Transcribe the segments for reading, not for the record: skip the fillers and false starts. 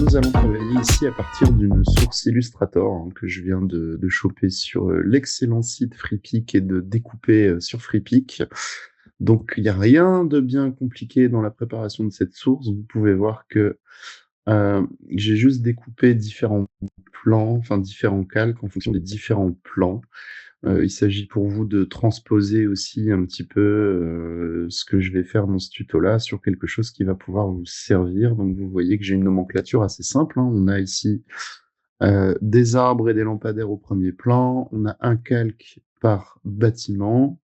nous allons travailler ici à partir d'une source Illustrator que je viens de choper sur l'excellent site Freepik et de découper sur Freepik. Donc, il n'y a rien de bien compliqué dans la préparation de cette source. Vous pouvez voir que j'ai juste découpé différents plans, enfin différents calques en fonction des différents plans. Il s'agit pour vous de transposer aussi un petit peu ce que je vais faire dans ce tuto-là sur quelque chose qui va pouvoir vous servir. Donc vous voyez que j'ai une nomenclature assez simple, hein. On a ici des arbres et des lampadaires au premier plan. On a un calque par bâtiment.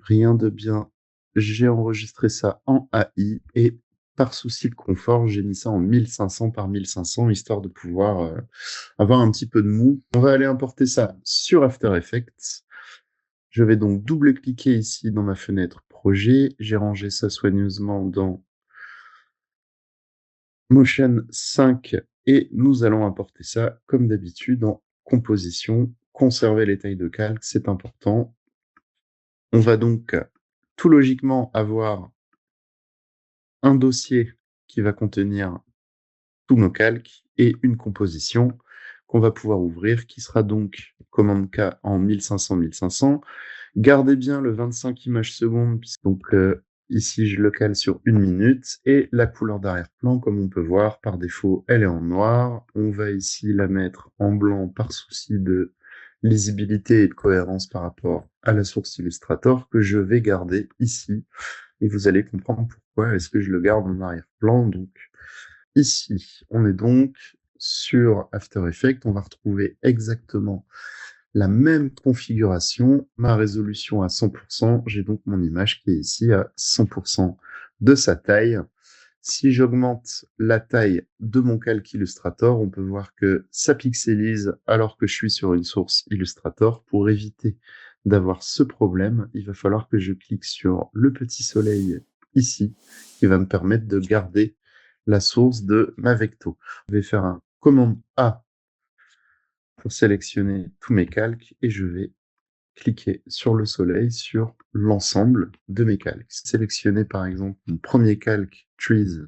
Rien de bien. J'ai enregistré ça en AI et par souci de confort, j'ai mis ça en 1500 par 1500, histoire de pouvoir avoir un petit peu de mou. On va aller importer ça sur After Effects. Je vais donc double-cliquer ici dans ma fenêtre projet. J'ai rangé ça soigneusement dans Motion 5 et nous allons importer ça comme d'habitude en composition. Conserver les tailles de calque, c'est important. On va donc tout logiquement avoir un dossier qui va contenir tous nos calques et une composition qu'on va pouvoir ouvrir, qui sera donc commande K en 1500-1500. Gardez bien le 25 images secondes, puisque donc ici je le cale sur 1 minute, et la couleur d'arrière-plan, comme on peut voir, par défaut, elle est en noir. On va ici la mettre en blanc par souci de lisibilité et de cohérence par rapport à la source Illustrator, que je vais garder ici. Et vous allez comprendre pourquoi est-ce que je le garde en arrière-plan. Donc ici, on est donc sur After Effects. On va retrouver exactement la même configuration, ma résolution à 100%. J'ai donc mon image qui est ici à 100% de sa taille. Si j'augmente la taille de mon calque Illustrator, on peut voir que ça pixelise alors que je suis sur une source Illustrator. Pour éviter d'avoir ce problème, il va falloir que je clique sur le petit soleil ici, qui va me permettre de garder la source de ma vecto. Je vais faire un commande A pour sélectionner tous mes calques et je vais cliquer sur le soleil sur l'ensemble de mes calques. Sélectionner par exemple mon premier calque Trees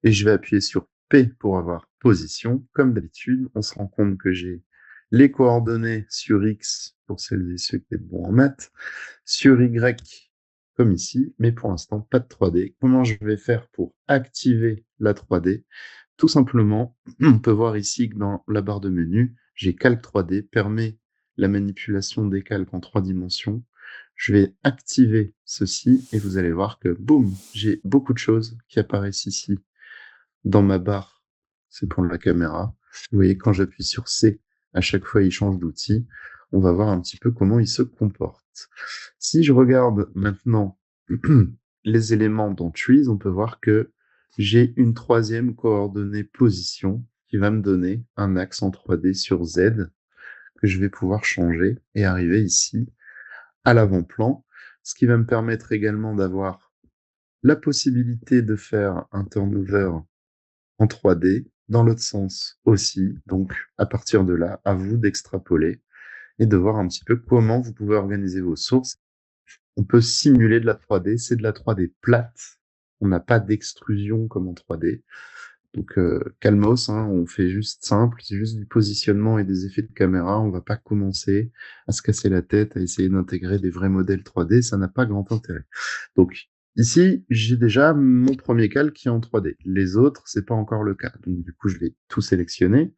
et je vais appuyer sur P pour avoir position. Comme d'habitude, on se rend compte que j'ai les coordonnées sur X pour celles et ceux qui sont bons en maths, sur Y comme ici, mais pour l'instant pas de 3D. Comment je vais faire pour activer la 3D? Tout simplement, on peut voir ici que dans la barre de menu, j'ai Calque 3D, permet la manipulation des calques en 3 dimensions. Je vais activer ceci et vous allez voir que, boum, j'ai beaucoup de choses qui apparaissent ici dans ma barre. C'est pour la caméra. Vous voyez, quand j'appuie sur C, à chaque fois, il change d'outil. On va voir un petit peu comment il se comporte. Si je regarde maintenant les éléments dans Trees, on peut voir que j'ai une troisième coordonnée position qui va me donner un axe en 3D sur Z que je vais pouvoir changer et arriver ici à l'avant-plan, ce qui va me permettre également d'avoir la possibilité de faire un turnover en 3D, dans l'autre sens aussi. Donc, à partir de là, à vous d'extrapoler et de voir un petit peu comment vous pouvez organiser vos sources. On peut simuler de la 3D, c'est de la 3D plate. On n'a pas d'extrusion comme en 3D. Donc, calmos, hein, on fait juste simple, c'est juste du positionnement et des effets de caméra. On va pas commencer à se casser la tête, à essayer d'intégrer des vrais modèles 3D, ça n'a pas grand intérêt. Donc, ici, j'ai déjà mon premier calque qui est en 3D. Les autres, c'est pas encore le cas. Donc, du coup, je vais tout sélectionner.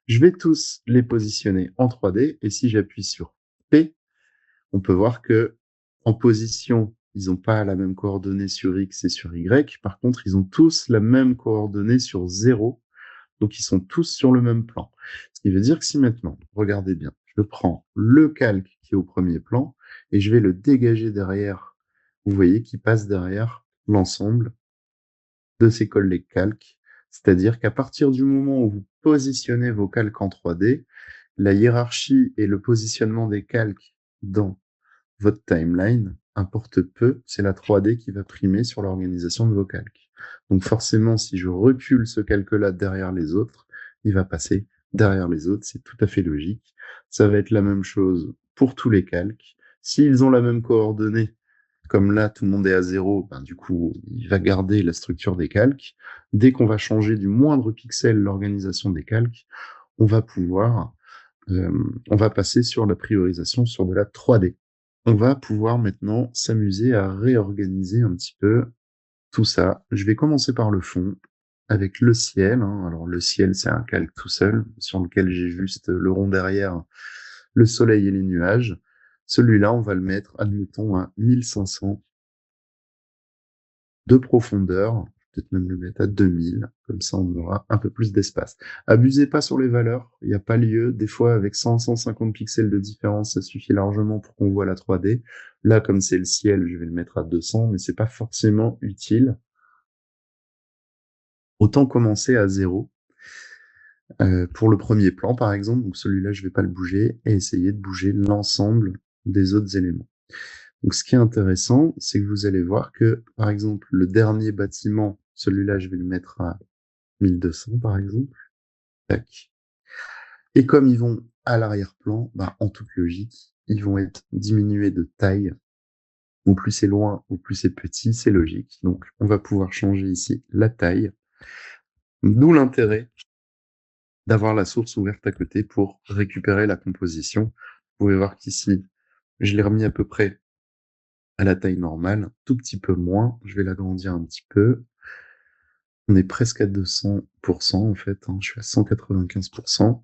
Je vais tous les positionner en 3D. Et si j'appuie sur P, on peut voir que en position, ils n'ont pas la même coordonnée sur X et sur Y. Par contre, ils ont tous la même coordonnée sur 0. Donc, ils sont tous sur le même plan. Ce qui veut dire que si maintenant, regardez bien, je prends le calque qui est au premier plan et je vais le dégager derrière, vous voyez qu'il passe derrière l'ensemble de ces collègues calques. C'est-à-dire qu'à partir du moment où vous positionnez vos calques en 3D, la hiérarchie et le positionnement des calques dans votre timeline importe peu, c'est la 3D qui va primer sur l'organisation de vos calques. Donc forcément, si je recule ce calque-là derrière les autres, il va passer derrière les autres, c'est tout à fait logique. Ça va être la même chose pour tous les calques. S'ils ont la même coordonnée, comme là, tout le monde est à 0, ben, du coup, il va garder la structure des calques. Dès qu'on va changer du moindre pixel l'organisation des calques, on va pouvoir, on va passer sur la priorisation sur de la 3D. On va pouvoir maintenant s'amuser à réorganiser un petit peu tout ça. Je vais commencer par le fond, avec le ciel, hein. Alors le ciel, c'est un calque tout seul, sur lequel j'ai juste le rond derrière, le soleil et les nuages. Celui-là, on va le mettre, admettons, à 1500 de profondeur, peut-être même le mettre à 2000, comme ça on aura un peu plus d'espace. Abusez pas sur les valeurs, il n'y a pas lieu. Des fois, avec 100-150 pixels de différence, ça suffit largement pour qu'on voit la 3D. Là, comme c'est le ciel, je vais le mettre à 200, mais c'est pas forcément utile. Autant commencer à 0. Pour le premier plan, par exemple, donc celui-là, je vais pas le bouger, et essayer de bouger l'ensemble des autres éléments. Donc ce qui est intéressant, c'est que vous allez voir que, par exemple, le dernier bâtiment, celui-là, je vais le mettre à 1200, par exemple. Tac. Et comme ils vont à l'arrière-plan, bah, en toute logique, ils vont être diminués de taille. Au plus c'est loin, au plus c'est petit, c'est logique. Donc on va pouvoir changer ici la taille. D'où l'intérêt d'avoir la source ouverte à côté pour récupérer la composition. Vous pouvez voir qu'ici, je l'ai remis à peu près à la taille normale, tout petit peu moins. Je vais l'agrandir un petit peu. On est presque à 200% en fait, hein. Je suis à 195%.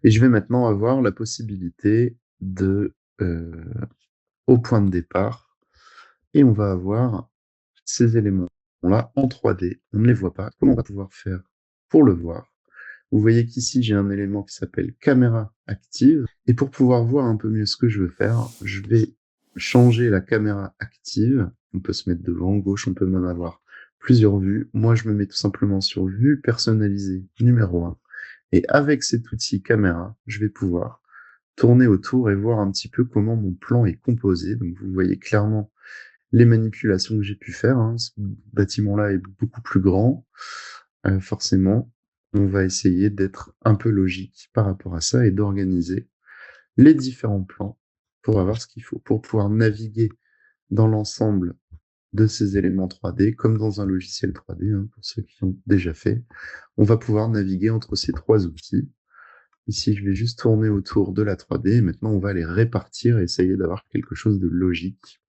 Et je vais maintenant avoir la possibilité de, au point de départ, et on va avoir ces éléments-là en 3D. On ne les voit pas. Comment on va pouvoir faire pour le voir? Vous voyez qu'ici, j'ai un élément qui s'appelle caméra active. Et pour pouvoir voir un peu mieux ce que je veux faire, je vais changer la caméra active. On peut se mettre devant, gauche, on peut même avoir plusieurs vues. Moi, je me mets tout simplement sur vue personnalisée numéro 1. Et avec cet outil caméra, je vais pouvoir tourner autour et voir un petit peu comment mon plan est composé. Donc, vous voyez clairement les manipulations que j'ai pu faire, hein. Ce bâtiment-là est beaucoup plus grand. Forcément, on va essayer d'être un peu logique par rapport à ça et d'organiser les différents plans pour avoir ce qu'il faut, pour pouvoir naviguer dans l'ensemble de ces éléments 3D, comme dans un logiciel 3D, hein, pour ceux qui ont déjà fait. On va pouvoir naviguer entre ces trois outils. Ici, je vais juste tourner autour de la 3D, et maintenant on va les répartir et essayer d'avoir quelque chose de logique.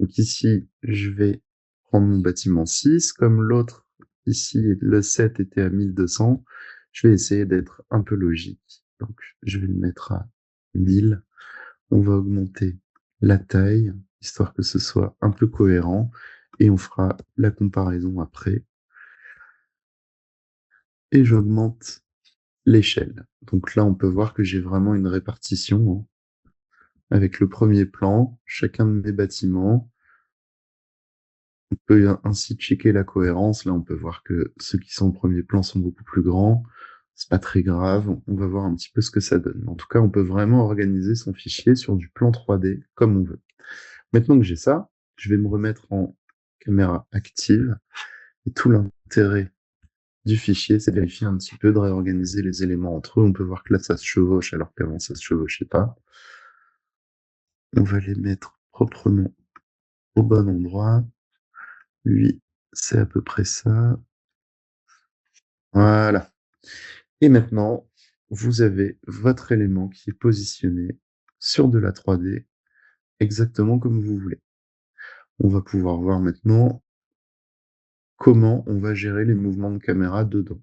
Donc ici, je vais prendre mon bâtiment 6, comme l'autre, ici, le 7 était à 1200, je vais essayer d'être un peu logique. Donc, je vais le mettre à 1000. On va augmenter la taille, histoire que ce soit un peu cohérent, et on fera la comparaison après. Et j'augmente l'échelle. Donc là, on peut voir que j'ai vraiment une répartition, hein, avec le premier plan, chacun de mes bâtiments. On peut ainsi checker la cohérence. Là, on peut voir que ceux qui sont au premier plan sont beaucoup plus grands. C'est pas très grave. On va voir un petit peu ce que ça donne. En tout cas, on peut vraiment organiser son fichier sur du plan 3D comme on veut. Maintenant que j'ai ça, je vais me remettre en caméra active. Et tout l'intérêt du fichier, c'est de vérifier un petit peu, de réorganiser les éléments entre eux. On peut voir que là, ça se chevauche alors qu'avant, ça se chevauchait pas. On va les mettre proprement au bon endroit. Lui, c'est à peu près ça. Voilà. Et maintenant, vous avez votre élément qui est positionné sur de la 3D exactement comme vous voulez. On va pouvoir voir maintenant comment on va gérer les mouvements de caméra dedans.